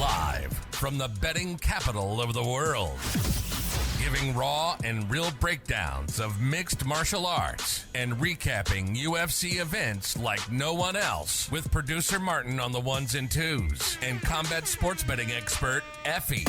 Live from the betting capital of the world. Giving raw and real breakdowns of mixed martial arts and recapping UFC events like no one else with producer Martin on the ones and twos and combat sports betting expert Effie.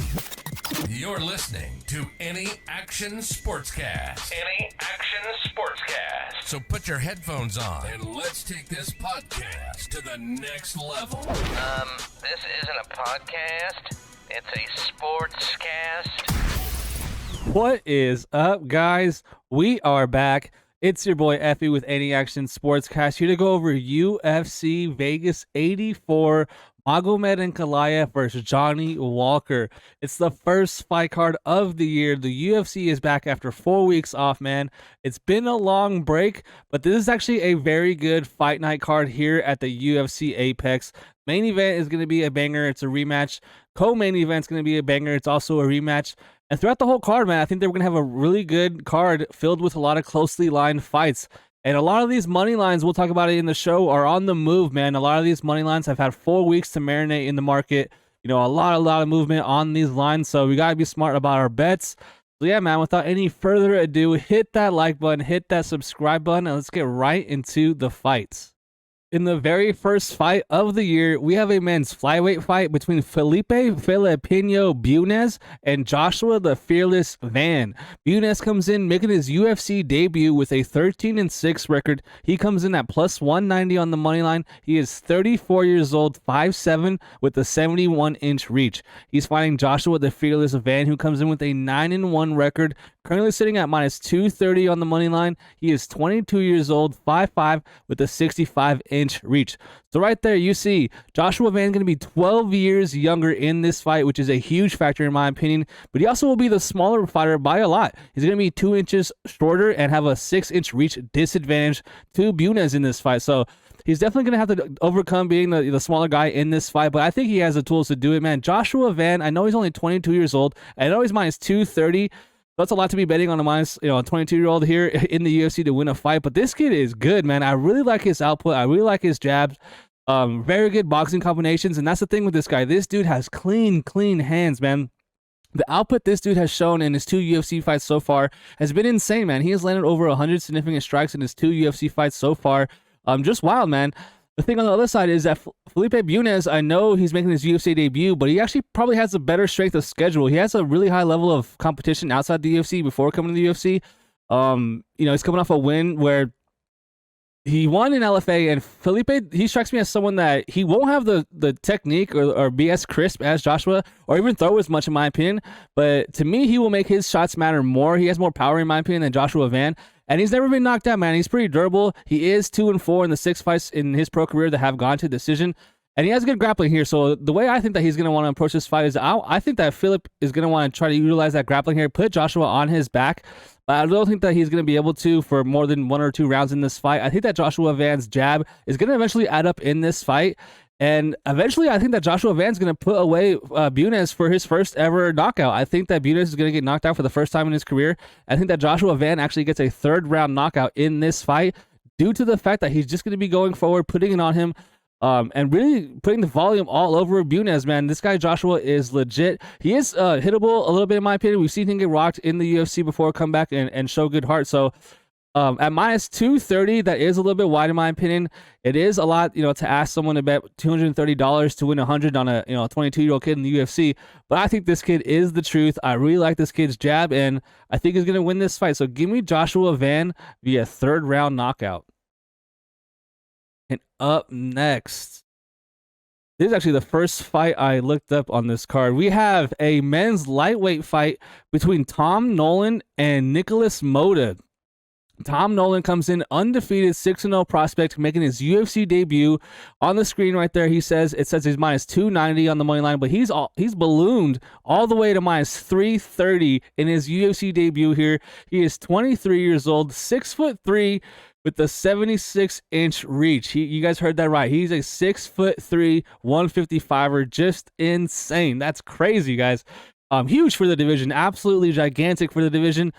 You're listening to Any Action Sportscast. Any Action Sportscast. So put your headphones on and let's take this podcast to the next level. This isn't a podcast. It's a sportscast. What is up, guys? We are back. It's your boy Effie with Any Action Sportscast here to go over UFC Vegas 84, Magomed Ankalaev versus Johnny Walker. It's the first fight card of the year. The UFC is back after 4 weeks off, man. It's been a long break, but this is actually a very good fight night card here at the UFC Apex. Main event is going to be a banger. It's a rematch. Co-main event is going to be a banger. It's also a rematch. And throughout the whole card, man, I think they're going to have a really good card filled with a lot of closely lined fights. And a lot of these money lines, we'll talk about it in the show, are on the move, man. A lot of these money lines have had 4 weeks to marinate in the market. You know, a lot of movement on these lines. So we got to be smart about our bets. So yeah, man, without any further ado, hit that like button, hit that subscribe button, and let's get right into the fights. In the very first fight of the year, we have a men's flyweight fight between Felipe Bunes and Joshua the Fearless Van. Bunes comes in making his UFC debut with a 13-6 record. He comes in at plus 190 on the money line. He is 34 years old, 5'7", with a 71-inch reach. He's fighting Joshua the Fearless Van, who comes in with a 9-1 record, currently sitting at minus 230 on the money line. He is 22 years old, 5'5", with a 65-inch reach. So right there you see Joshua Van going to be 12 years younger in this fight, which is a huge factor in my opinion, but he also will be the smaller fighter by a lot. He's going to be 2 inches shorter and have a 6-inch reach disadvantage to Bunes in this fight. So he's definitely going to have to overcome being the smaller guy in this fight, but I think he has the tools to do it, man. Joshua Van, I know he's only 22 years old. I know he's minus 230. That's a lot to be betting on a 22-year-old here in the UFC to win a fight. But this kid is good, man. I really like his output. I really like his jabs. Very good boxing combinations. And that's the thing with this guy. This dude has clean hands, man. The output this dude has shown in his 2 UFC fights so far has been insane, man. He has landed over 100 significant strikes in his 2 UFC fights so far. Just wild, man. The thing on the other side is that Felipe Bunes, I know he's making his UFC debut, but he actually probably has a better strength of schedule. He has a really high level of competition outside the UFC before coming to the UFC. He's coming off a win where he won in LFA, and Felipe, he strikes me as someone that he won't have the technique or be as crisp as Joshua or even throw as much in my opinion, but to me, he will make his shots matter more. He has more power in my opinion than Joshua Van. And he's never been knocked out, man. He's pretty durable. He is 2-4 in the 6 fights in his pro career that have gone to decision. And he has good grappling here. So the way I think that he's going to want to approach this fight is I think that Philip is going to want to try to utilize that grappling here, put Joshua on his back. But I don't think that he's going to be able to for more than 1 or 2 rounds in this fight. I think that Joshua Van's jab is going to eventually add up in this fight. And eventually, I think that Joshua Van's going to put away Bunes for his first ever knockout. I think that Bunes is going to get knocked out for the first time in his career. I think that Joshua Van actually gets a 3rd round knockout in this fight due to the fact that he's just going to be going forward, putting it on him, and really putting the volume all over Bunes, man. This guy Joshua is legit. He is hittable a little bit in my opinion. We've seen him get rocked in the UFC before, come back and show good heart. So at minus 230, that is a little bit wide in my opinion. It is a lot, to ask someone to bet $230 to win 100 on a 22-year-old kid in the UFC. But I think this kid is the truth. I really like this kid's jab, and I think he's going to win this fight. So give me Joshua Van via 3rd round knockout. And up next, this is actually the first fight I looked up on this card. We have a men's lightweight fight between Tom Nolan and Nikolas Motta. Tom Nolan comes in undefeated 6-0 prospect, making his UFC debut. On the screen right there, it says he's minus 290 on the money line, but he's ballooned all the way to minus 330 in his UFC debut here. He is 23 years old, 6'3", with the 76-inch reach. You guys heard that right. He's a 6'3", 155er, just insane. That's crazy, guys. Huge for the division, absolutely gigantic for the division.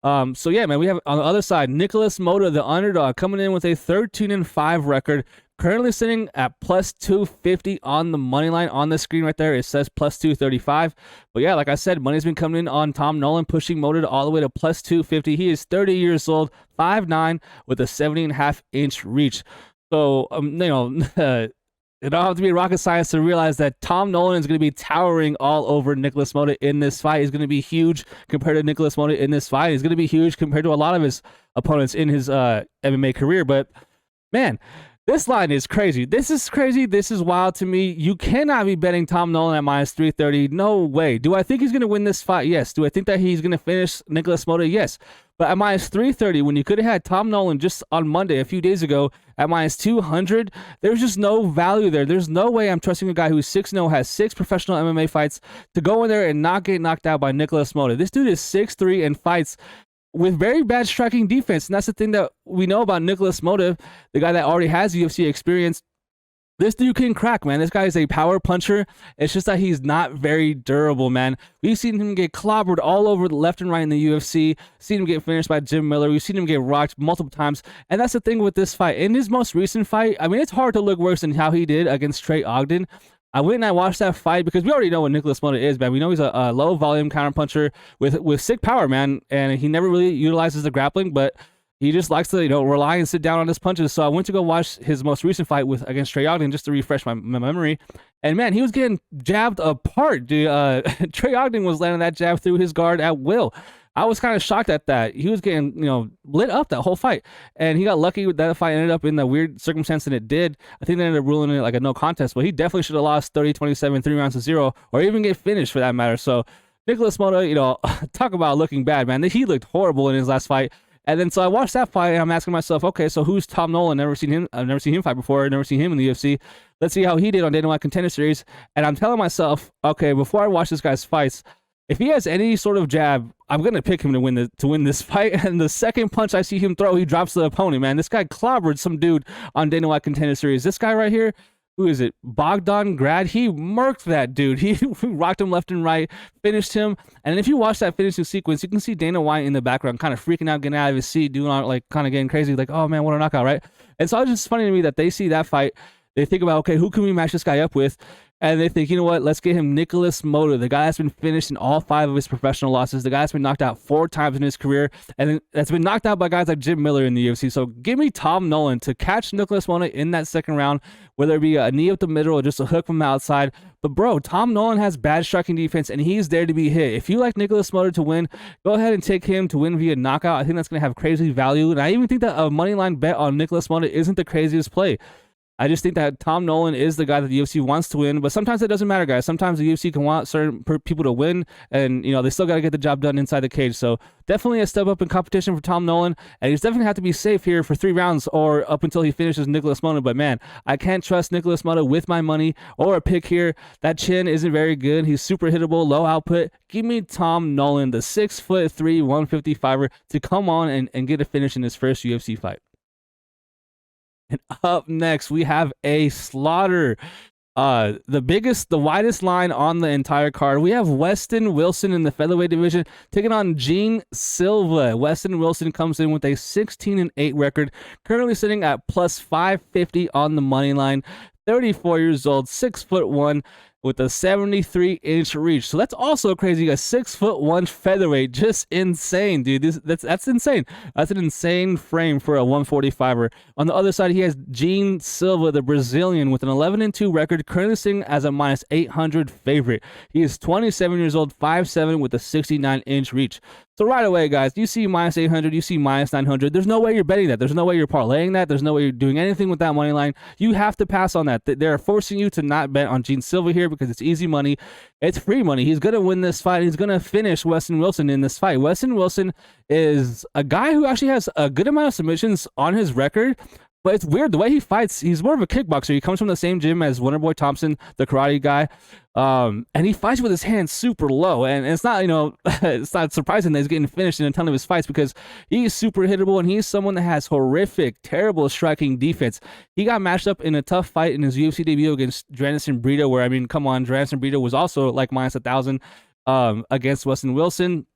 So yeah, man, we have on the other side, Nikolas Motta, the underdog, coming in with a 13-5 record, Currently sitting at plus 250 on the money line on the screen right there. It says plus 235. But yeah, like I said, money's been coming in on Tom Nolan, pushing Motta all the way to plus 250. He is 30 years old, 5'9", with a 70.5-inch reach. So, it don't have to be rocket science to realize that Tom Nolan is going to be towering all over Nikolas Motta in this fight. He's going to be huge compared to Nikolas Motta in this fight. He's going to be huge compared to a lot of his opponents in his MMA career. But, man, this line is crazy. This is crazy. This is wild to me. You cannot be betting Tom Nolan at minus 330. No way. Do I think he's going to win this fight? Yes. Do I think that he's going to finish Nikolas Motta? Yes. But at minus 330, when you could have had Tom Nolan just on Monday, a few days ago, at minus 200, there's just no value there. There's no way I'm trusting a guy who's 6-0, has 6 professional MMA fights, to go in there and not get knocked out by Nikolas Motta. This dude is 6'3" and fights with very bad striking defense. And that's the thing that we know about Nikolas Motta, the guy that already has UFC experience. This dude can crack, man. This guy is a power puncher. It's just that he's not very durable, man. We've seen him get clobbered all over the left and right in the UFC. Seen him get finished by Jim Miller. We've seen him get rocked multiple times. And that's the thing with this fight. In his most recent fight, I mean, it's hard to look worse than how he did against Trey Ogden. I went and I watched that fight because we already know what Nikolas Motta is, man. We know he's a low volume counterpuncher with sick power, man. And he never really utilizes the grappling, but he just likes to, rely and sit down on his punches. So I went to go watch his most recent fight against Trey Ogden just to refresh my memory. And, man, he was getting jabbed apart, dude. Trey Ogden was landing that jab through his guard at will. I was kind of shocked at that. He was getting, lit up that whole fight. And he got lucky that fight ended up in the weird circumstance that it did. I think they ended up ruling it like a no contest. But he definitely should have lost 30-27, 3 rounds to 0, or even get finished for that matter. So Nikolas Motta, talk about looking bad, man. He looked horrible in his last fight. And then so I watched that fight, and I'm asking myself, okay, so who's Tom Nolan? I've never seen him fight before. I've never seen him in the UFC. Let's see how he did on Dana White Contender Series. And I'm telling myself, okay, before I watch this guy's fights, if he has any sort of jab, I'm gonna pick him to win this fight. And the second punch I see him throw, he drops the opponent. Man, this guy clobbered some dude on Dana White Contender Series. This guy right here. Who is it? Bogdan Grad. He murked that dude. He rocked him left and right, finished him. And if you watch that finishing sequence, you can see Dana White in the background kind of freaking out, getting out of his seat, doing all, kind of getting crazy, like, oh man, what a knockout, right? And so it's just funny to me that they see that fight. They think about, okay, who can we match this guy up with? And they think, you know what, let's get him Nikolas Motta, the guy that's been finished in all 5 of his professional losses, the guy that's been knocked out 4 times in his career, and that's been knocked out by guys like Jim Miller in the UFC. So give me Tom Nolan to catch Nikolas Motta in that second round, whether it be a knee up the middle or just a hook from the outside. But, bro, Tom Nolan has bad striking defense, and he's there to be hit. If you like Nikolas Motta to win, go ahead and take him to win via knockout. I think that's going to have crazy value. And I even think that a moneyline bet on Nikolas Motta isn't the craziest play. I just think that Tom Nolan is the guy that the UFC wants to win, but sometimes it doesn't matter, guys. Sometimes the UFC can want certain people to win, and they still got to get the job done inside the cage. So definitely a step up in competition for Tom Nolan, and he's definitely have to be safe here for 3 rounds or up until he finishes Nikolas Motta. But man, I can't trust Nikolas Motta with my money or a pick here. That chin isn't very good. He's super hittable, low output. Give me Tom Nolan, the 6'3", 155er, to come on and get a finish in his first UFC fight. And up next, we have a slaughter. The widest line on the entire card. We have Westin Wilson in the featherweight division taking on Gene Silva. Westin Wilson comes in with a 16-8 record, currently sitting at plus 550 on the money line. 34 years old, 6'1", with a 73-inch reach. So that's also crazy. A 6'1" featherweight, just insane, dude. That's insane. That's an insane frame for a 145er. On the other side, he has Gene Silva, the Brazilian, with an 11-2 record, currently sitting as a minus 800 favorite. He is 27 years old, 5'7", with a 69-inch reach. So right away, guys, you see minus 800, you see minus 900. There's no way you're betting that. There's no way you're parlaying that. There's no way you're doing anything with that money line. You have to pass on that. They're forcing you to not bet on Gene Silva here because it's easy money. It's free money. He's going to win this fight. He's going to finish Westin Wilson in this fight. Westin Wilson is a guy who actually has a good amount of submissions on his record. But it's weird the way he fights. He's more of a kickboxer. He comes from the same gym as Wonderboy Thompson, the karate guy, and he fights with his hands super low. And it's not, it's not surprising that he's getting finished in a ton of his fights because he's super hittable and he's someone that has horrific, terrible striking defense. He got matched up in a tough fight in his UFC debut against Dranison Brito, where come on, Dranison Brito was also like minus 1,000 against Westin Wilson.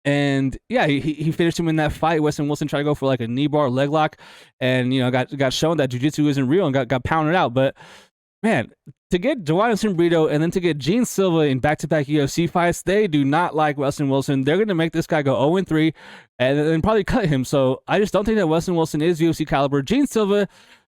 And yeah, he finished him in that fight. Westin Wilson tried to go for like a knee bar leg lock, and got shown that jiu-jitsu isn't real and got pounded out. But man, to get Joanna Brito and then to get Gene Silva in back-to-back UFC fights, they do not like Westin Wilson. They're going to make this guy go 0-3 and then probably cut him. So I just don't think that Westin Wilson is UFC caliber. Gene Silva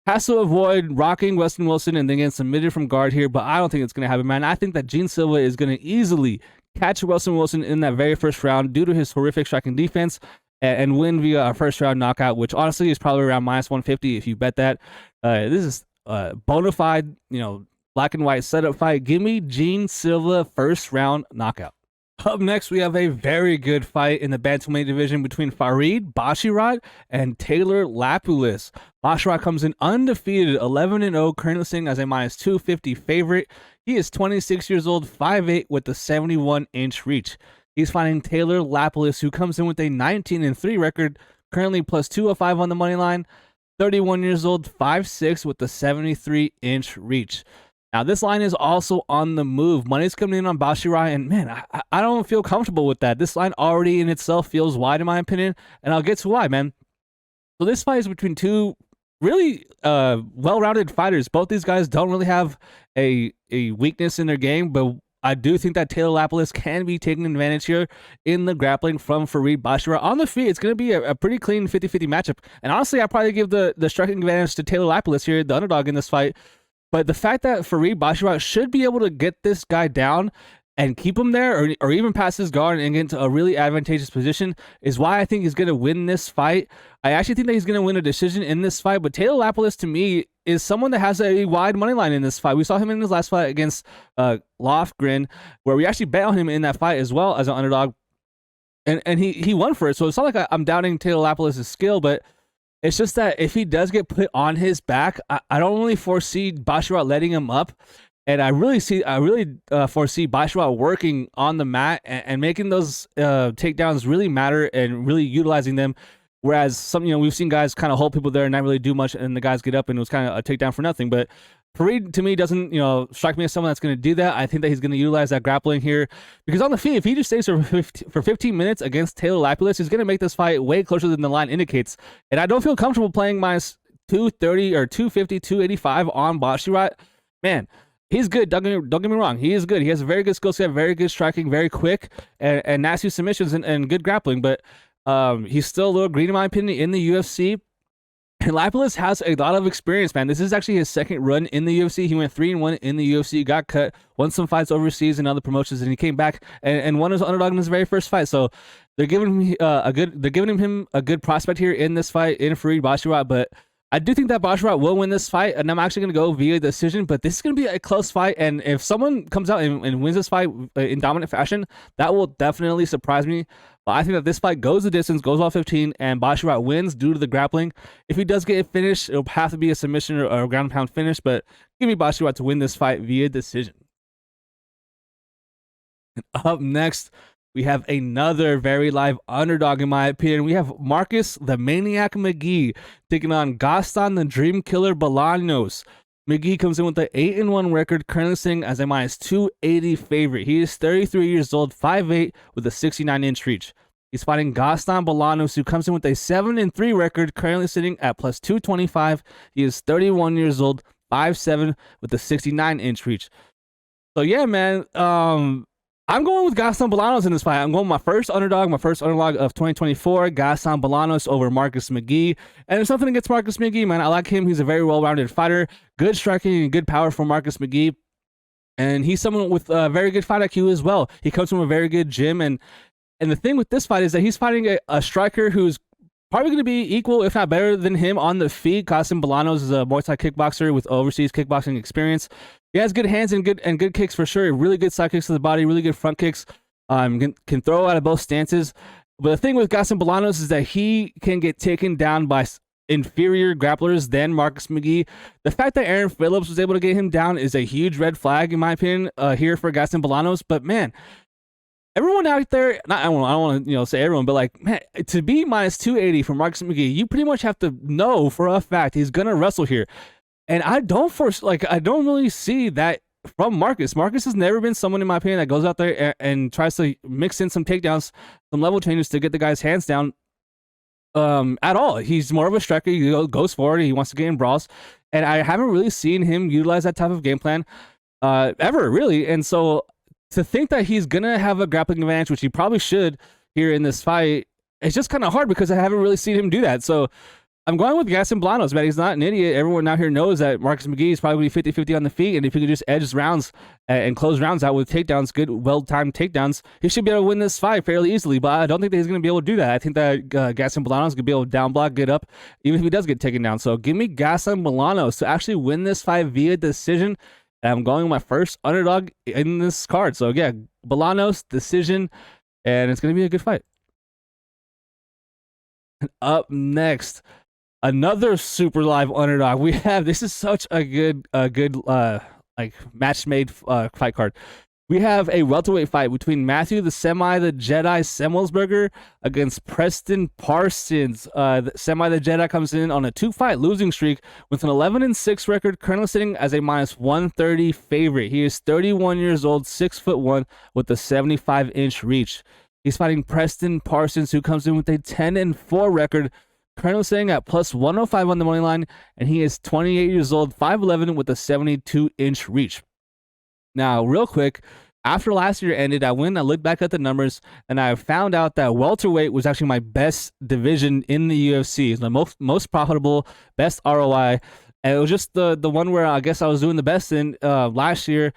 has to avoid rocking Westin Wilson and then getting submitted from guard here, but I don't think it's going to happen, man. I think that Gene Silva is going to easily catch Westin Wilson in that very first round due to his horrific striking defense and win via a first-round knockout, which honestly is probably around -150 if you bet that. This is bona fide, black and white setup fight. Give me Gene Silva first round knockout. Up next, we have a very good fight in the bantamweight division between Farid Basharat and Taylor Lapilus. Basharat comes in undefeated, 11-0, currently sitting as a -250 favorite. He is 26 years old, 5'8", with a 71-inch reach. He's fighting Taylor Lapilus, who comes in with a 19-3 record, currently +205 on the money line. 31 years old, 5'6", with a 73-inch reach. Now, this line is also on the move. Money's coming in on Basharat, and man, I don't feel comfortable with that. This line already in itself feels wide, in my opinion, and I'll get to why, man. So this fight is between two really well-rounded fighters. Both these guys don't really have a weakness in their game, but I do think that Taylor Lapilus can be taking advantage here in the grappling from Farid Basharat. On the feet, it's going to be a pretty clean 50-50 matchup. And honestly, I'd probably give the striking advantage to Taylor Lapilus here, the underdog in this fight. But the fact that Farid Basharat should be able to get this guy down and keep him there or even pass his guard and get into a really advantageous position is why I think he's going to win this fight. I actually think that he's going to win a decision in this fight, but Taylor Lapilus, to me, is someone that has a wide money line in this fight. We saw him in his last fight against Lofgren, where we actually bet on him in that fight as well as an underdog, and he won for it. So it's not like I'm doubting Taylor Lapilus' skill, but it's just that if he does get put on his back, I don't really foresee Basharat letting him up. And I really foresee Basharat working on the mat and making those takedowns really matter and really utilizing them. Whereas we've seen guys kind of hold people there and not really do much, and the guys get up and it was kind of a takedown for nothing. But Farid, to me, doesn't strike me as someone that's going to do that. I think that he's going to utilize that grappling here because on the feet, if he just stays for 15 minutes against Taylor Lapilus, he's going to make this fight way closer than the line indicates. And I don't feel comfortable playing -230 or 250, 285 on Basharat. Man, he's good. Don't get me wrong. He is good. He has a very good skill set, very good striking, very quick, and nasty submissions and good grappling. But he's still a little green, in my opinion, in the UFC. And Lapilus has a lot of experience, man. This is actually his second run in the UFC. He went 3-1 in the UFC, got cut, won some fights overseas and other promotions, and he came back and won his underdog in his very first fight. So they're giving him a good prospect here in this fight in Farid Basharat. But I do think that Basharat will win this fight, and I'm actually going to go via decision, but this is going to be a close fight, and if someone comes out and wins this fight in dominant fashion, that will definitely surprise me. But I think that this fight goes the distance, goes all 15, and Basharat wins due to the grappling. If he does get it finished, it'll have to be a submission or a ground and pound finish, but give me Basharat to win this fight via decision. And up next, we have another very live underdog, in my opinion. We have Marcus the Maniac McGhee taking on Gaston the Dream Killer Bolanos. McGhee comes in with an 8-1 record, currently sitting as a -280 favorite. He is 33 years old, 5'8", with a 69-inch reach. He's fighting Gaston Bolanos, who comes in with a 7-3 record, currently sitting at +225. He is 31 years old, 5'7", with a 69-inch reach. So yeah, man, I'm going with Gaston Bolanos in this fight. I'm going with my first underdog of 2024, Gaston Bolanos over Marcus McGhee. And there's something against Marcus McGhee, man. I like him. He's a very well-rounded fighter. Good striking and good power from Marcus McGhee. And he's someone with a very good fight IQ as well. He comes from a very good gym. And the thing with this fight is that he's fighting a striker who's probably going to be equal, if not better than him on the feet. Gaston Bolanos is a Muay Thai kickboxer with overseas kickboxing experience. He has good hands and good kicks for sure. Really good side kicks to the body, really good front kicks. Can throw out of both stances. But the thing with Gaston Bolanos is that he can get taken down by inferior grapplers than Marcus McGhee. The fact that Aaron Phillips was able to get him down is a huge red flag, in my opinion, here for Gaston Bolanos. But man, everyone out there, I don't want to say everyone, but like, man, to be -280 for Marcus McGhee, you pretty much have to know for a fact he's gonna wrestle here. And I don't really see that from Marcus. Marcus has never been someone, in my opinion, that goes out there and tries to mix in some takedowns, some level changes to get the guy's hands down at all. He's more of a striker. He goes forward. He wants to get in brawls. And I haven't really seen him utilize that type of game plan ever, really. And so to think that he's going to have a grappling advantage, which he probably should here in this fight, it's just kind of hard because I haven't really seen him do that. So I'm going with Gaston Bolanos, man. He's not an idiot. Everyone out here knows that Marcus McGhee is probably 50-50 on the feet, and if he could just edge rounds and close rounds out with takedowns, good, well-timed takedowns, he should be able to win this fight fairly easily, but I don't think that he's going to be able to do that. I think that Gaston Bolanos is going to be able to down block, get up, even if he does get taken down. So give me Gaston Bolanos to actually win this fight via decision. I'm going with my first underdog in this card. So yeah, Bolanos, decision, and it's going to be a good fight. And up next, another super live underdog. We have, this is such a good like match made fight card. We have a welterweight fight between Matheus the Jedi Semelsberger against Preston Parsons. The Jedi comes in on a 2-fight losing streak with an 11-6 record, currently sitting as a -130 favorite. He is 31 years old, 6'1", with a 75-inch reach. He's fighting Preston Parsons, who comes in with a 10-4 record, currently sitting at +105 on the money line, and he is 28 years old, 5'11", with a 72-inch reach. Now, real quick, after last year ended, I looked back at the numbers, and I found out that welterweight was actually my best division in the UFC. It's my most profitable, best ROI, and it was just the one where I guess I was doing the best in last year.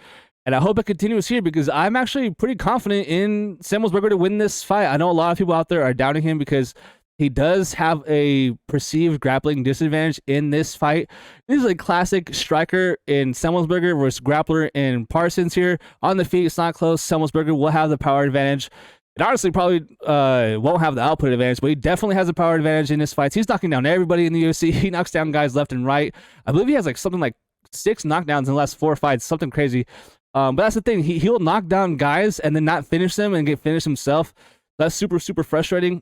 And I hope it continues here because I'm actually pretty confident in Semelsberger to win this fight. I know a lot of people out there are doubting him because he does have a perceived grappling disadvantage in this fight. This is a classic striker in Semelsberger versus grappler in Parsons here. On the feet, it's not close. Semelsberger will have the power advantage. It honestly probably won't have the output advantage, but he definitely has a power advantage in this fight. He's knocking down everybody in the UFC. He knocks down guys left and right. I believe he has like something like 6 knockdowns in the last 4 fights, something crazy. But that's the thing. He'll knock down guys and then not finish them and get finished himself. That's super, super frustrating.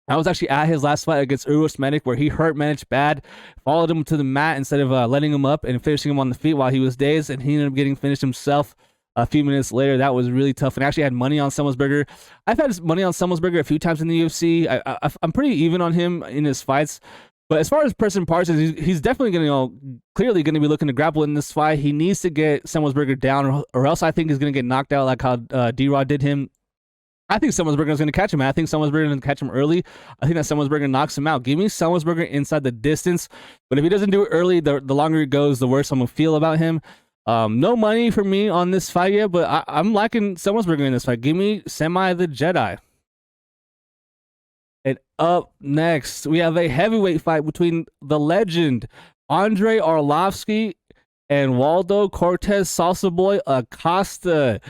I was actually at his last fight against Urus Medic where he hurt Medic bad, followed him to the mat instead of letting him up and finishing him on the feet while he was dazed, and he ended up getting finished himself a few minutes later. That was really tough, and I actually had money on Semelsberger. I've had money on Semelsberger a few times in the UFC. I'm pretty even on him in his fights. But as far as Preston Parsons, he's definitely going to, clearly going to be looking to grapple in this fight. He needs to get Semelsberger down, or else I think he's going to get knocked out like how D-Rod did him. I think Semelsberger is going to catch him. I think Semelsberger is going to catch him early. I think that Semelsberger knocks him out. Give me Semelsberger inside the distance. But if he doesn't do it early, the longer it goes, the worse I'm going to feel about him. No money for me on this fight yet, but I'm liking Semelsberger in this fight. Give me the Jedi. And up next, we have a heavyweight fight between the legend Andrei Arlovski and Waldo Cortes-Acosta.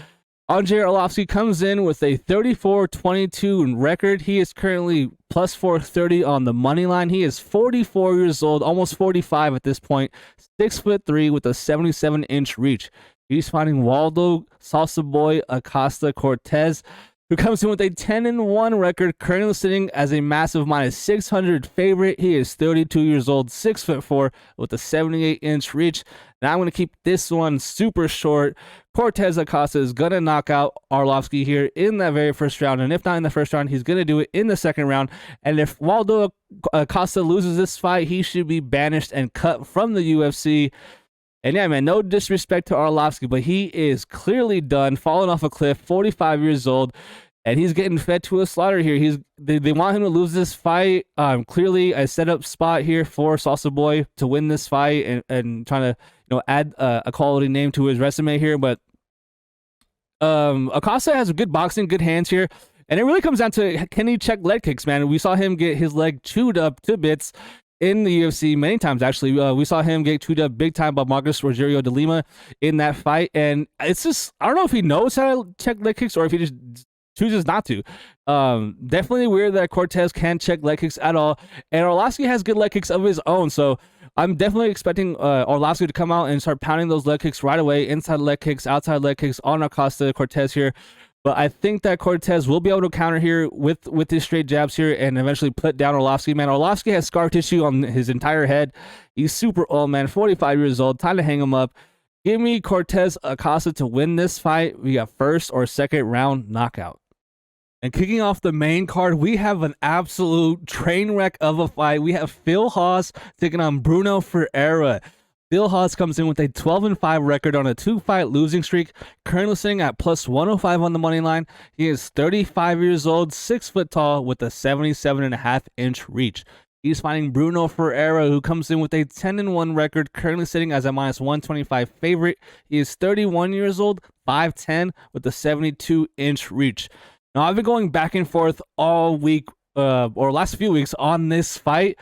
Andrei Arlovski comes in with a 34-22 record. He is currently plus 430 on the money line. He is 44 years old, almost 45 at this point, 6'3" with a 77-inch reach. He's fighting Waldo Acosta Cortez, who comes in with a 10-1 record, currently sitting as a massive -600 favorite. He is 32 years old, 6'4", with a 78-inch reach. Now I'm going to keep this one super short. Cortes-Acosta is going to knock out Arlovski here in that very first round, and if not in the first round, he's going to do it in the second round. And if Waldo Acosta loses this fight, he should be banished and cut from the UFC. And yeah, man, no disrespect to Arlovski, but he is clearly done, falling off a cliff, 45 years old, and he's getting fed to a slaughter here. They want him to lose this fight. Clearly a setup spot here for Salsa Boy to win this fight and trying to add a quality name to his resume here. But Acosta has good boxing, good hands here. And it really comes down to, can he check leg kicks, man? We saw him get his leg chewed up to bits in the UFC many times, actually. We saw him get chewed up big time by Marcus Rogerio de Lima in that fight. And it's just, I don't know if he knows how to check leg kicks or if he just chooses not to. Definitely weird that Cortez can't check leg kicks at all. And Arlovski has good leg kicks of his own. So I'm definitely expecting Arlovski to come out and start pounding those leg kicks right away. Inside leg kicks, outside leg kicks on Acosta Cortez here. But I think that Cortez will be able to counter here with his straight jabs here and eventually put down Arlovski. Man, Arlovski has scar tissue on his entire head. He's super old, man, 45 years old. Time to hang him up. Give me Cortes-Acosta to win this fight via first or second round knockout. And kicking off the main card, we have an absolute train wreck of a fight. We have Phil Hawes taking on Bruno Ferreira. Phil Hawes comes in with a 12-5 record on a 2-fight losing streak, currently sitting at plus 105 on the money line. He is 35 years old, 6 foot tall, with a 77.5-inch reach. He's fighting Bruno Ferreira, who comes in with a 10-1 record, currently sitting as a minus 125 favorite. He is 31 years old, 5'10", with a 72-inch reach. Now, I've been going back and forth all week, or last few weeks, on this fight,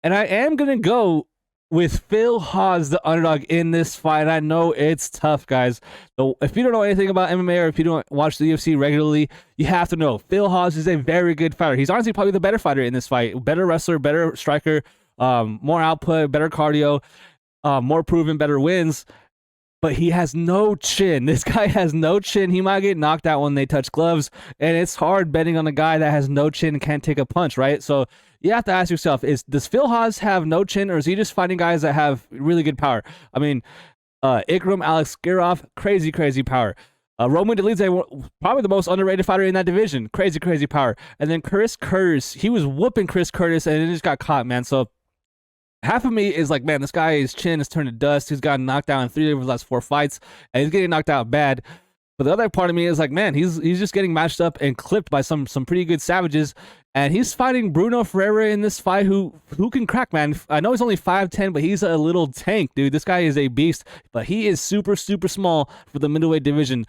and I am going to go with Phil Hawes, the underdog in this fight. I know it's tough, guys. So if you don't know anything about MMA, or if you don't watch the UFC regularly, you have to know Phil Hawes is a very good fighter. He's honestly probably the better fighter in this fight. Better wrestler, better striker, more output, better cardio, more proven, better wins. But he has no chin. This guy has no chin. He might get knocked out when they touch gloves, and it's hard betting on a guy that has no chin and can't take a punch, right? So you have to ask yourself, does Phil Hawes have no chin, or is he just fighting guys that have really good power? I mean, Ikram Alexkirov, crazy power. Roman Dolidze, probably the most underrated fighter in that division. Crazy power. And then Chris Curtis, he was whooping Chris Curtis, and it just got caught, man. So half of me is like, man, this guy's chin has turned to dust. He's gotten knocked out in 3 of his last 4 fights, and he's getting knocked out bad. But the other part of me is like, man, he's just getting matched up and clipped by some pretty good savages. And he's fighting Bruno Ferreira in this fight who can crack, man. I know he's only 5'10", but he's a little tank, dude. This guy is a beast, but he is super small for the middleweight division.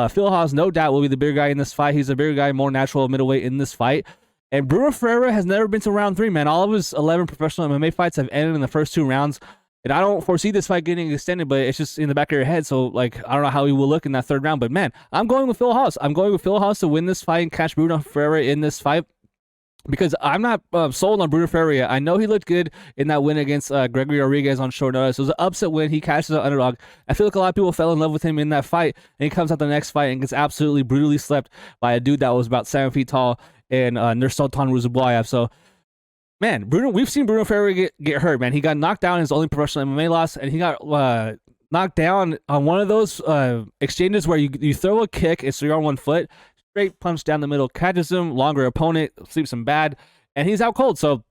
Phil Hawes, no doubt, will be the bigger guy in this fight. He's a bigger guy, more natural middleweight in this fight. And Bruno Ferreira has never been to round 3, man. All of his 11 professional MMA fights have ended in the first 2 rounds. And I don't foresee this fight getting extended, but it's just in the back of your head. So, like, I don't know how he will look in that 3rd round. But, man, I'm going with Phil Hawes. I'm going with Phil Hawes to win this fight and catch Bruno Ferreira in this fight, because I'm not sold on Bruno Ferreira. I know he looked good in that win against Gregory Rodriguez on short notice. It was an upset win. He catches an underdog. I feel like a lot of people fell in love with him in that fight, and he comes out the next fight and gets absolutely brutally slept by a dude that was about 7 feet tall and Nursultan Ruzublayev. So, man, we've seen Bruno Ferreira get hurt, man. He got knocked down in his only professional MMA loss, and he got knocked down on one of those exchanges where you throw a kick, so you're on 1 foot, straight punch down the middle, catches him, longer opponent, sleeps him bad, and he's out cold. So,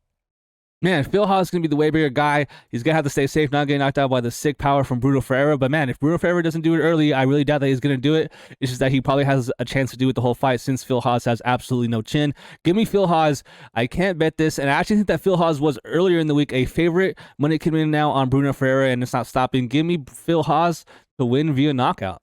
man, Phil Hawes is going to be the way bigger guy. He's going to have to stay safe, not getting knocked out by the sick power from Bruno Ferreira. But, man, if Bruno Ferreira doesn't do it early, I really doubt that he's going to do it. It's just that he probably has a chance to do it the whole fight, since Phil Hawes has absolutely no chin. Give me Phil Hawes. I can't bet this. And I actually think that Phil Hawes was earlier in the week a favorite. Money came in now on Bruno Ferreira, and it's not stopping. Give me Phil Hawes to win via knockout.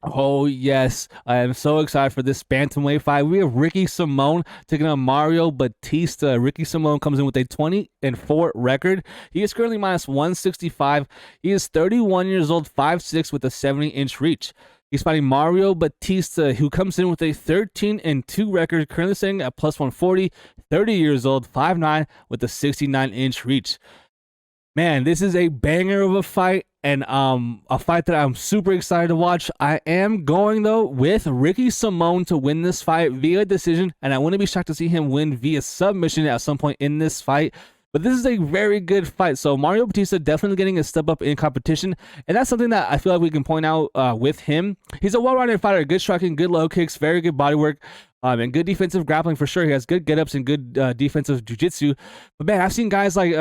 Oh, yes. I am so excited for this bantamweight fight. We have Ricky Simón taking on Mario Bautista. Ricky Simón comes in with a 20-4 record. He is currently minus 165. He is 31 years old, 5'6", with a 70-inch reach. He's fighting Mario Bautista, who comes in with a 13-2 record, currently sitting at plus 140, 30 years old, 5'9", with a 69-inch reach. Man, this is a banger of a fight, and a fight that I'm super excited to watch. I am going, though, with Ricky Simón to win this fight via decision, and I wouldn't be shocked to see him win via submission at some point in this fight. But this is a very good fight, so Mario Bautista definitely getting a step up in competition, and that's something that I feel like we can point out with him. He's a well-rounded fighter, good striking, good low kicks, very good body work, and good defensive grappling for sure. He has good get-ups and good defensive jiu-jitsu. But, man, I've seen guys like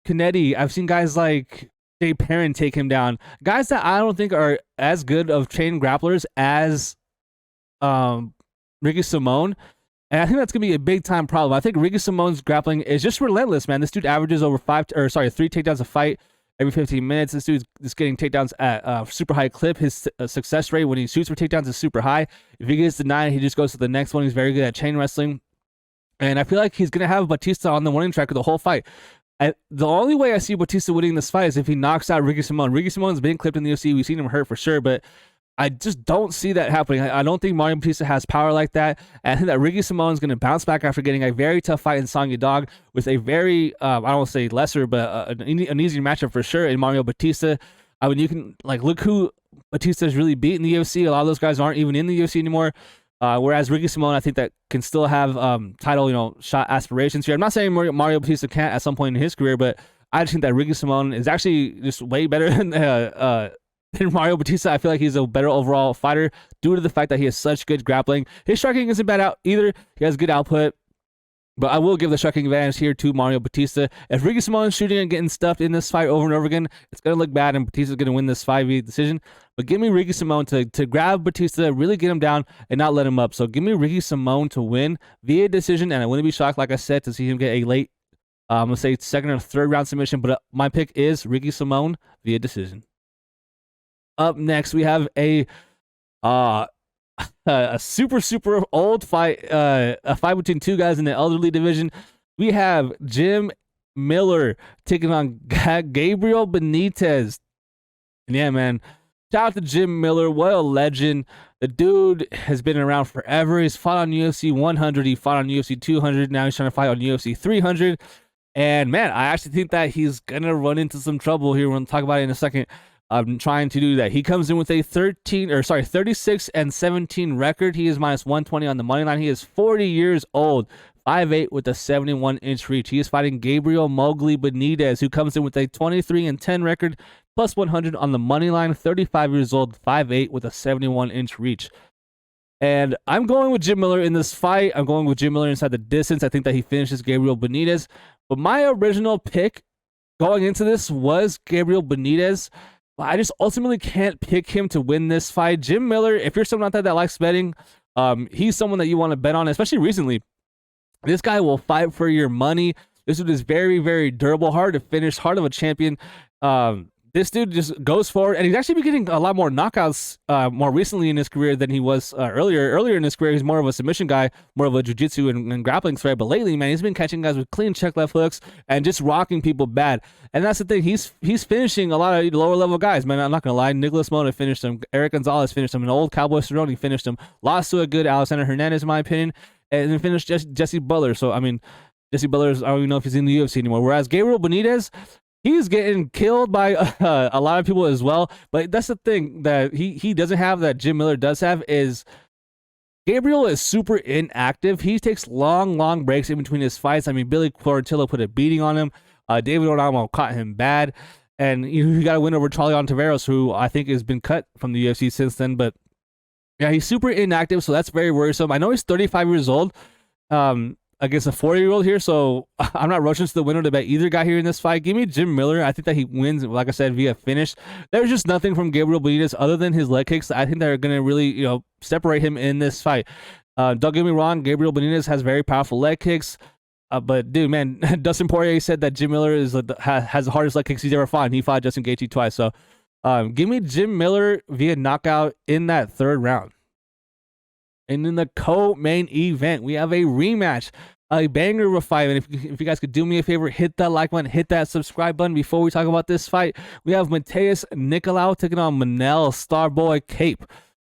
Canetti, I've seen guys like Jay Perrin take him down. Guys that I don't think are as good of trained grapplers as Ricky Simón. And I think that's going to be a big-time problem. I think Ricky Simón's grappling is just relentless, man. This dude averages over 3 takedowns a fight every 15 minutes. This dude's just getting takedowns at a super high clip. His success rate when he shoots for takedowns is super high. If he gets denied, he just goes to the next one. He's very good at chain wrestling. And I feel like he's going to have Bautista on the winning track of the whole fight. The only way I see Bautista winning this fight is if he knocks out Ricky Simón. Ricky Simón's been clipped in the UFC. We've seen him hurt for sure, but I just don't see that happening. I don't think Mario Bautista has power like that. And I think that Ricky Simón is going to bounce back after getting a very tough fight in Song Yadong with a very, I don't want to say lesser, but an easier matchup for sure in Mario Bautista. I mean, you can, look who Bautista has really beat in the UFC. A lot of those guys aren't even in the UFC anymore. Whereas Ricky Simón, I think that can still have title, shot aspirations here. I'm not saying Mario Bautista can't at some point in his career, but I just think that Ricky Simón is actually just way better than Mario Bautista. I feel like he's a better overall fighter due to the fact that he has such good grappling. His striking isn't bad out either. He has good output. But I will give the striking advantage here to Mario Bautista. If Ricky Simón is shooting and getting stuffed in this fight over and over again, it's going to look bad, and Batista's going to win this 5v decision. But give me Ricky Simón to grab Bautista, really get him down, and not let him up. So give me Ricky Simón to win via decision, and I wouldn't be shocked, like I said, to see him get a late, let's say, second or third round submission. But my pick is Ricky Simón via decision. Up next, we have a super old fight, a fight between two guys in the elderly division. We have Jim Miller taking on Gabriel Benitez. And yeah, man, shout out to Jim Miller. What a legend. The dude has been around forever. He's fought on UFC 100. He fought on UFC 200. Now he's trying to fight on UFC 300. And man, I actually think that he's going to run into some trouble here. We'll talk about it in a second. I'm trying to do that. He comes in with a 36-17 record. He is minus 120 on the money line. He is 40 years old, 5'8" with a 71-inch reach. He is fighting Gabriel Mowgli Benitez, who comes in with a 23-10 record, plus 100 on the money line, 35 years old, 5'8" with a 71-inch reach. And I'm going with Jim Miller in this fight. I'm going with Jim Miller inside the distance. I think that he finishes Gabriel Benitez. But my original pick going into this was Gabriel Benitez. I just ultimately can't pick him to win this fight. Jim Miller, if you're someone out there that likes betting, he's someone that you want to bet on, especially recently. This guy will fight for your money. This dude is very, very durable, hard to finish, heart of a champion. This dude just goes forward, and he's actually been getting a lot more knockouts more recently in his career than he was earlier. Earlier in his career, he's more of a submission guy, more of a jiu-jitsu and grappling threat. But lately, man, he's been catching guys with clean check left hooks and just rocking people bad. And that's the thing. He's finishing a lot of lower level guys, man. I'm not gonna lie. Nikolas Motta finished him. Eric Gonzalez finished him. An old Cowboy Cerrone finished him. Lost to a good Alexander Hernandez, in my opinion, and then finished Jesse Butler. So I mean, Jesse Butler, I don't even know if he's in the UFC anymore. Whereas Gabriel Benitez, he's getting killed by a lot of people as well. But that's the thing that he doesn't have that Jim Miller does have is Gabriel is super inactive. He takes long breaks in between his fights. I mean, Billy Quarantillo put a beating on him. David Onamo caught him bad. And he got a win over Charlie Ontiveros, who I think has been cut from the UFC since then. But yeah, he's super inactive, so that's very worrisome. I know he's 35 years old. Against a 40-year-old here, so I'm not rushing to the window to bet either guy here in this fight. Give me Jim Miller. I think that he wins, like I said, via finish. There's just nothing from Gabriel Benitez other than his leg kicks. I think they're going to really, separate him in this fight. Don't get me wrong, Gabriel Benitez has very powerful leg kicks. But dude, man, Dustin Poirier said that Jim Miller has the hardest leg kicks he's ever fought. And he fought Justin Gaethje twice. So give me Jim Miller via knockout in that third round. And in the co-main event, we have a rematch, a banger of a fight. And if you guys could do me a favor, hit that like button, hit that subscribe button before we talk about this fight. We have Matheus Nicolau taking on Manel Starboy Cape.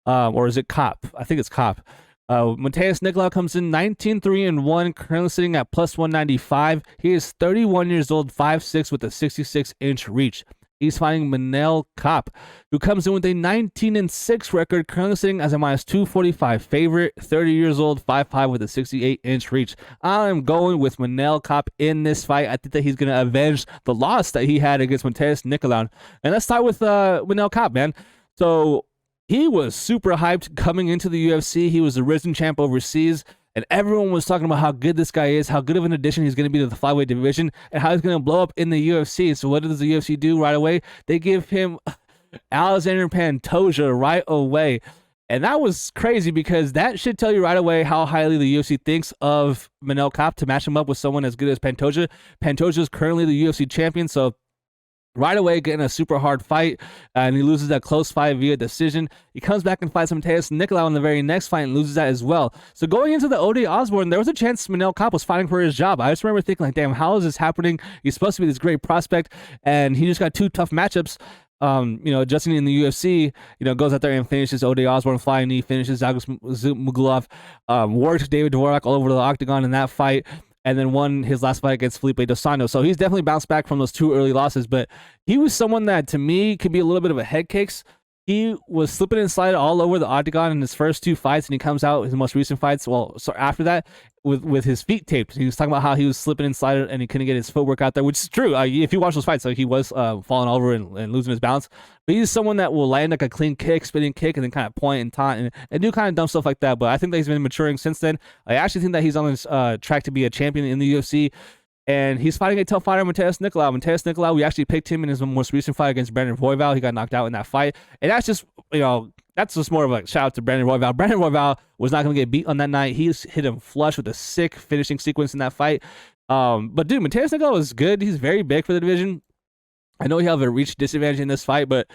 Or is it Cop? I think it's Cop. Matheus Nicolau comes in 19-3-1, currently sitting at plus 195. He is 31 years old, 5'6", with a 66-inch reach. He's fighting Manel Cop, who comes in with a 19-6 record, currently sitting as a minus 245 favorite, 30 years old, 5'5", with a 68-inch reach. I'm going with Manel Cop in this fight. I think that he's going to avenge the loss that he had against Matheus Nicolau. And let's start with Manel Cop, man. So he was super hyped coming into the UFC. He was the risen champ overseas. And everyone was talking about how good this guy is, how good of an addition he's going to be to the flyweight division, and how he's going to blow up in the UFC. So what does the UFC do right away? They give him Alexander Pantoja right away. And that was crazy because that should tell you right away how highly the UFC thinks of Manel Cop to match him up with someone as good as Pantoja. Pantoja is currently the UFC champion, so right away getting a super hard fight, and he loses that close fight via decision. He comes back and fights Matheus Nicolau in the very next fight and loses that as well. So going into the Ode Osborne, there was a chance Manel Cop was fighting for his job. I just remember thinking, like, damn, how is this happening? He's supposed to be this great prospect, and he just got two tough matchups. Justin in the UFC, goes out there and finishes Ode Osborne, flying knee, finishes Zagmugulov, worked David Dvorak all over the octagon in that fight, and then won his last fight against Felipe Dos Santos. So he's definitely bounced back from those two early losses, but he was someone that, to me, could be a little bit of a head case. he was slipping and sliding all over the octagon in his first 2 fights, and he comes out his most recent fights. Well, so after that, with his feet taped, he was talking about how he was slipping and sliding, and he couldn't get his footwork out there, which is true. If you watch those fights, he was falling over and losing his balance. But he's someone that will land like a clean kick, spinning kick, and then kind of point and taunt and do kind of dumb stuff like that. But I think that he's been maturing since then. I actually think that he's on this track to be a champion in the UFC. And he's fighting a tough fighter, Matheus Nicolau. Matheus Nicolau, we actually picked him in his most recent fight against Brandon Royval. He got knocked out in that fight. And that's just, that's just more of a shout out to Brandon Royval. Brandon Royval was not going to get beat on that night. He hit him flush with a sick finishing sequence in that fight. But dude, Matheus Nicolau is good. He's very big for the division. I know he'll have a reach disadvantage in this fight, but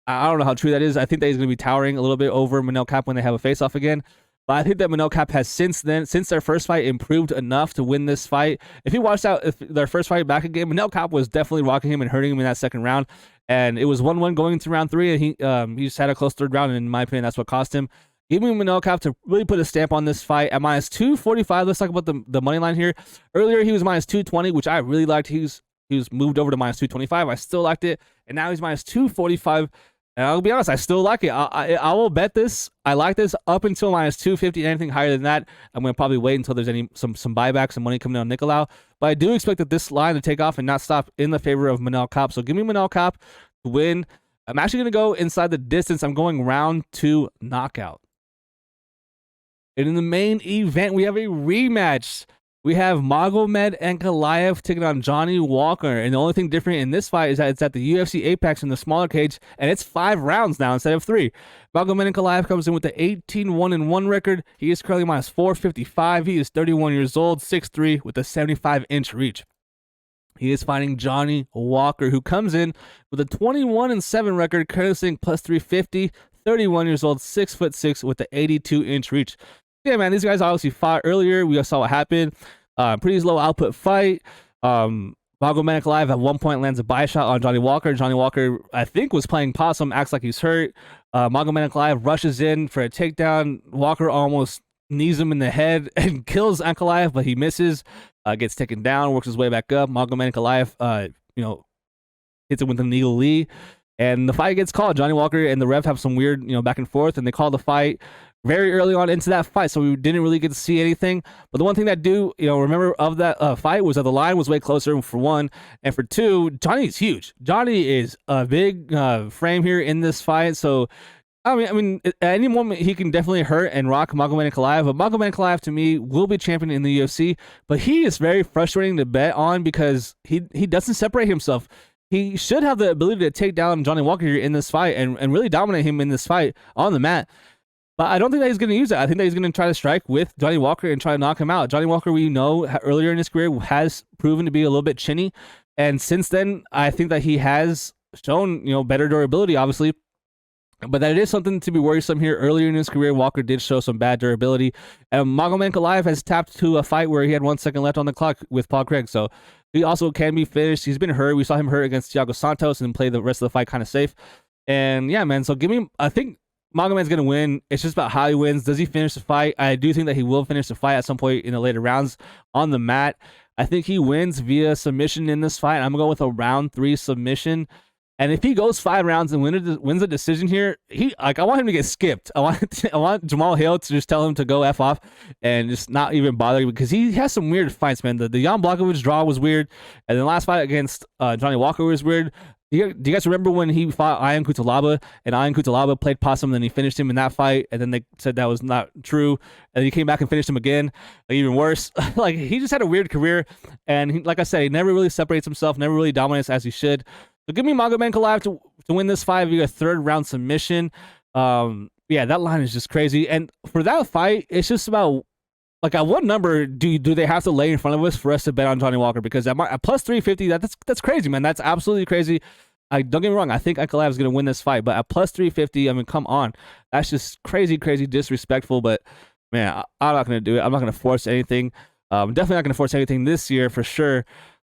I don't know how true that is. I think that he's going to be towering a little bit over Manel Kape when they have a face-off again. But I think that Manel Kape has since their first fight, improved just to win this fight. If you watched their first fight back again, Manel Kape was definitely rocking him and hurting him in that second round. And it was 1-1 going into round 3, and he just had a close third round, and in my opinion, that's what cost him. Give me Manel Kape to really put a stamp on this fight at minus 245. Let's talk about the money line here. Earlier, he was minus 220, which I really liked. He was moved over to minus 225. I still liked it, and now he's minus 245. And I'll be honest, I still like it. I will bet this. I like this up until minus 250. Anything higher than that, I'm going to probably wait until there's some buybacks, some money coming in on Nicolau. But I do expect that this line to take off and not stop in the favor of Manel Kape. So give me Manel Kape to win. I'm actually going to go inside the distance. I'm going round 2 knockout. And in the main event, we have a rematch. We have Magomed Ankalaev taking on Johnny Walker. And the only thing different in this fight is that it's at the UFC Apex in the smaller cage, and it's 5 rounds now instead of 3. Magomed Ankalaev comes in with the 18-1-1 record. He is currently minus 455. He is 31 years old, 6'3", with a 75-inch reach. He is fighting Johnny Walker, who comes in with a 21-7 record, currently sitting plus 350, 31 years old, 6'6", with the 82-inch reach. Yeah, man, these guys obviously fought earlier. We saw what happened. Pretty low output fight. Magomed Ankalaev at one point lands a buy shot on Johnny Walker. Johnny Walker, I think, was playing possum, acts like he's hurt. Magomed Ankalaev rushes in for a takedown. Walker almost knees him in the head and kills Ankalaev, but he misses. Gets taken down, works his way back up. Magomed Ankalaev, hits him with an eagle Lee. And the fight gets called. Johnny Walker and the ref have some weird, back and forth, and they call the fight very early on into that fight, so we didn't really get to see anything. But the one thing that remember of that fight was that the line was way closer, for one, and for two, Johnny's huge. Johnny is a big frame here in this fight, so I mean, at any moment he can definitely hurt and rock Magomed Ankalaev. But Magomed Ankalaev, to me, will be champion in the UFC. But he is very frustrating to bet on because he doesn't separate himself. He should have the ability to take down Johnny Walker here in this fight and really dominate him in this fight on the mat. But I don't think that he's going to use it. I think that he's going to try to strike with Johnny Walker and try to knock him out. Johnny Walker, we know, earlier in his career has proven to be a little bit chinny. And since then, I think that he has shown, better durability, obviously. But that it is something to be worrisome here. Earlier in his career, Walker did show some bad durability. And Magomed Ankalaev has tapped to a fight where he had 1 second left on the clock with Paul Craig. So he also can be finished. He's been hurt. We saw him hurt against Thiago Santos and play the rest of the fight kind of safe. And yeah, man. So I think Magomed's going to win. It's just about how he wins. Does he finish the fight? I do think that he will finish the fight at some point in the later rounds on the mat. I think he wins via submission in this fight. I'm going to go with a round 3 submission. And if he goes 5 rounds and wins a decision here, I want him to get skipped. I want Jamal Hill to just tell him to go F off and just not even bother, because he has some weird fights, man. The Jan Blachowicz draw was weird. And the last fight against Johnny Walker was weird. Do you guys remember when he fought Ian Cutelaba and Ian Cutelaba played possum, and then he finished him in that fight, and then they said that was not true, and he came back and finished him again, even worse. Like, he just had a weird career, and like I said, he never really separates himself, never really dominates as he should. So give me Magomed Ankalaev to win this fight via a 3rd round submission. Yeah, that line is just crazy, and for that fight, it's just about, like, at what number do they have to lay in front of us for us to bet on Johnny Walker? Because at plus 350, that's crazy, man. That's absolutely crazy. Don't get me wrong. I think Ankalaev is going to win this fight, but at plus 350, I mean, come on. That's just crazy, crazy disrespectful. But, man, I'm not going to do it. I'm not going to force anything. I'm definitely not going to force anything this year for sure.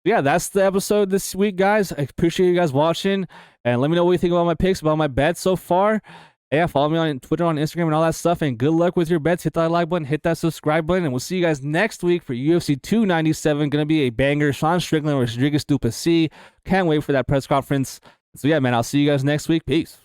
But yeah, that's the episode this week, guys. I appreciate you guys watching. And let me know what you think about my picks, about my bets so far. Yeah, follow me on Twitter, on Instagram, and all that stuff. And good luck with your bets. Hit that like button, hit that subscribe button, and we'll see you guys next week for UFC 297. Gonna be a banger. Sean Strickland versus Rodriguez Duplessis. Can't wait for that press conference. So yeah, man, I'll see you guys next week. Peace.